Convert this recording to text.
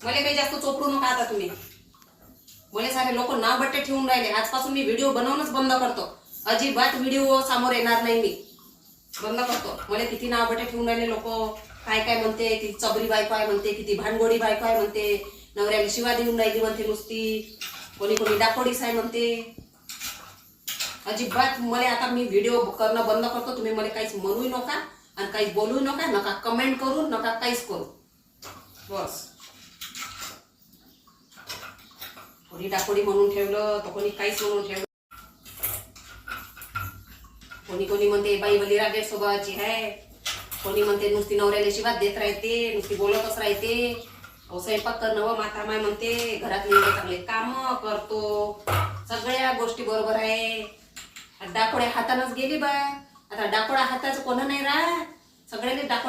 मला काही जास्त चोपडू नका आता तुम्ही. मला सारे लोक नाव बट्टे ठेवून राहिले. आजपासून मी व्हिडिओ बनवणंच बंद करतो. अजिबात व्हिडिओ समोर येणार नाही मी. बंद करतो. मला किती नाव बट्टे ठेवून राहिले लोक. काय काय म्हणते, किती चबरी बायको आहे म्हणते, किती भानगोडी बायको आहे म्हणते, नवऱ्याला शिवा देऊन राहिली म्हणते नुसती, कोणी कोणी डाकोडीस आहे म्हणते. अजिबात मला आता मी व्हिडिओ करणं बंद करतो. तुम्ही मला काहीच म्हणूही नका आणि काहीच बोलू नका, नका कमेंट करू, नका काहीच करू. बस. कोणी डाकोडी म्हणून ठेवलं तर कोणी काहीच म्हणून ठेवलं. कोणी कोणी म्हणते बाई बलिरा गेट स्वभावाची आहे, कोणी म्हणते नुसती नवऱ्याला शिवात देत राहते, नुसती बोलतच राहते. स्वयंपाक करणं व माता माय म्हणते, घरातले एवढे चांगले काम करतो, सगळ्या गोष्टी बरोबर आहे. डाकोड्या हातानच गेली बा. आता डाकोडा हाताचं कोणा नाही राहत, सगळ्याने डाकोडा